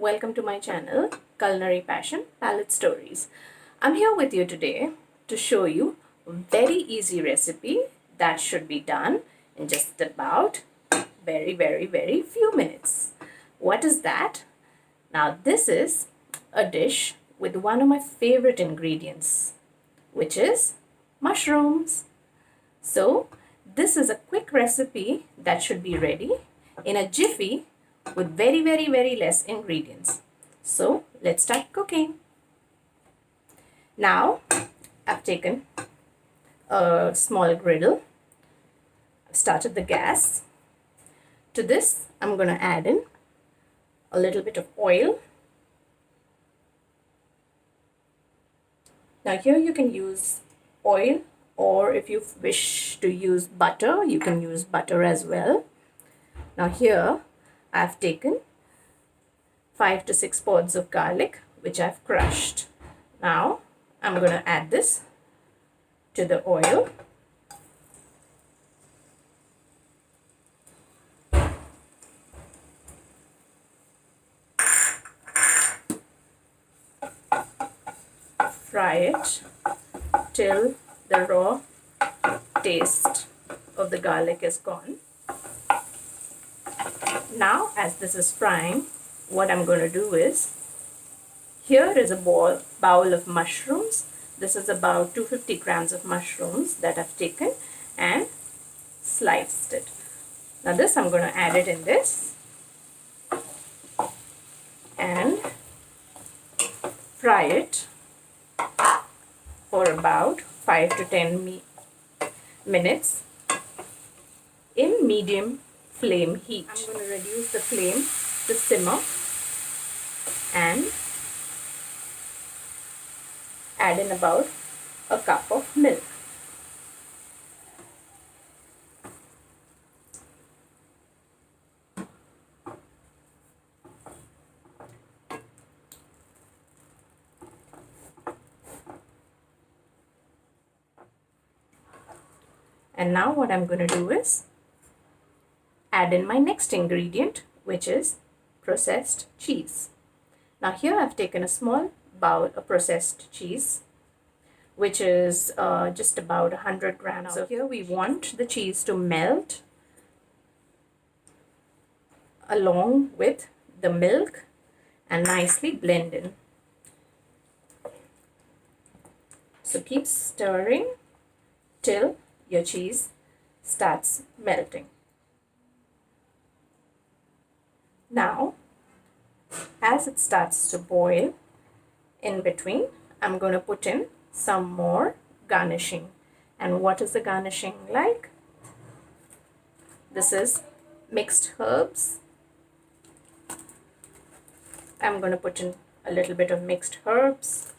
welcome to my channel Culinary Passion Palette Stories. I'm here with you today to show you a very easy recipe that should be done in just about very few minutes. What is that? Now this is a dish with one of my favorite ingredients, which is mushrooms. So this is a quick recipe that should be ready in a jiffy with very less ingredients. So let's start cooking. Now I've taken a small griddle. I've started the gas. To this I'm going to add in a little bit of oil. Now here you can use oil, or if you wish to use butter, you can use butter as well. Now here I've taken 5 to 6 pods of garlic, which I've crushed. Now I'm going to add this to the oil. Fry it till the raw taste of the garlic is gone. Now as this is frying, what I'm going to do is, here is a bowl of mushrooms. This is about 250 grams of mushrooms that I've taken and sliced it. Now this I'm going to add it in this and fry it for about 5 to 10 minutes in medium flame heat. I'm going to reduce the flame to simmer and add in about a cup of milk. And now what I'm going to do is add in my next ingredient, which is processed cheese. Now here I've taken a small bowl of processed cheese, which is just about 100 grams. So here we want the cheese to melt along with the milk and nicely blend in. So keep stirring till your cheese starts melting. Now, as it starts to boil, in between, I'm going to put in some more garnishing. And what is the garnishing like? This is mixed herbs. I'm going to put in a little bit of mixed herbs.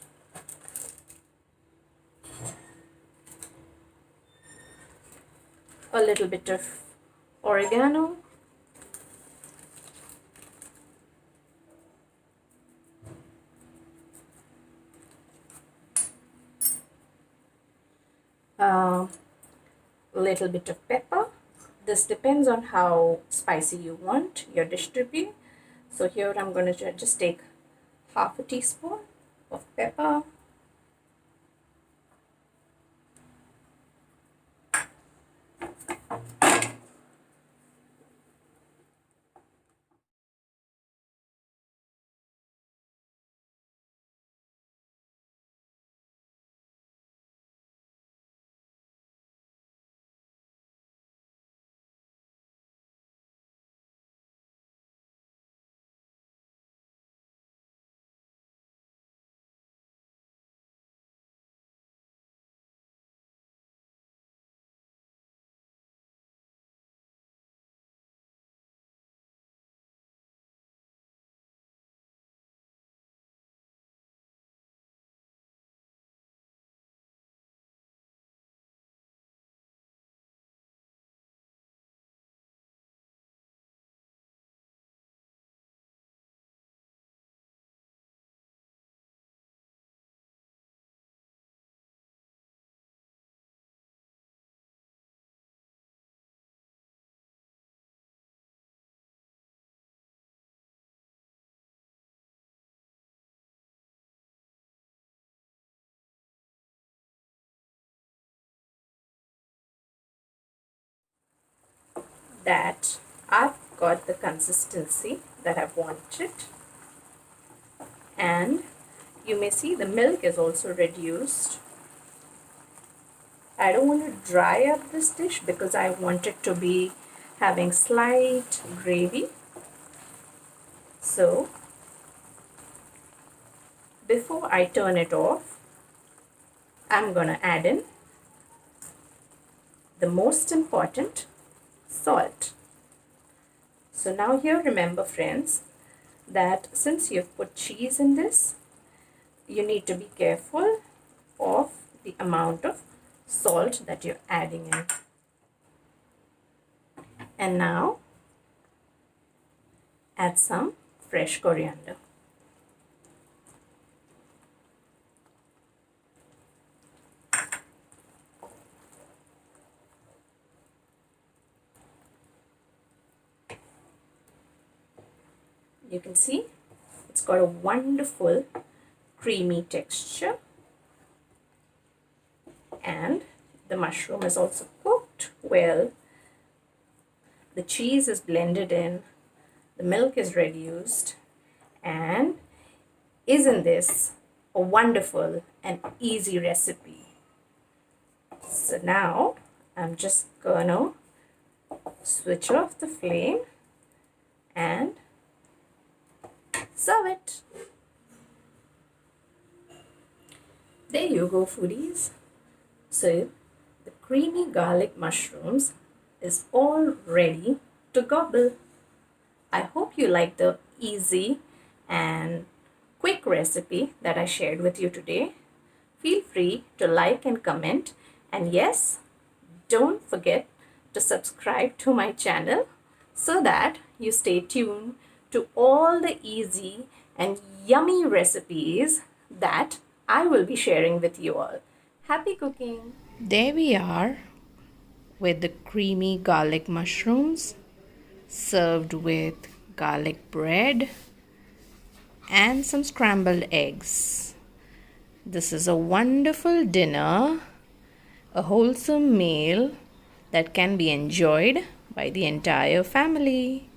A little bit of oregano. A little bit of pepper. This depends on how spicy you want your dish to be. So here I'm going to just take half a teaspoon of pepper. that I've got the consistency that I've wanted, and you may see the milk is also reduced. I don't want to dry up this dish because I want it to be having slight gravy. So before I turn it off, I'm going to add in the most important, salt. So now here, remember friends, that since you've put cheese in this, you need to be careful of the amount of salt that you're adding in. And now add some fresh coriander. You can see it's got a wonderful creamy texture, and the mushroom is also cooked well. The cheese is blended in, the milk is reduced, and isn't this a wonderful and easy recipe? So now I'm just gonna switch off the flame and serve it. There you go, foodies. So the creamy garlic mushrooms is all ready to gobble. I hope you like the easy and quick recipe that I shared with you today. Feel free to like and comment, and yes, don't forget to subscribe to my channel so that you stay tuned to all the easy and yummy recipes that I will be sharing with you all. Happy cooking! There we are with the creamy garlic mushrooms served with garlic bread and some scrambled eggs. This is a wonderful dinner, a wholesome meal that can be enjoyed by the entire family.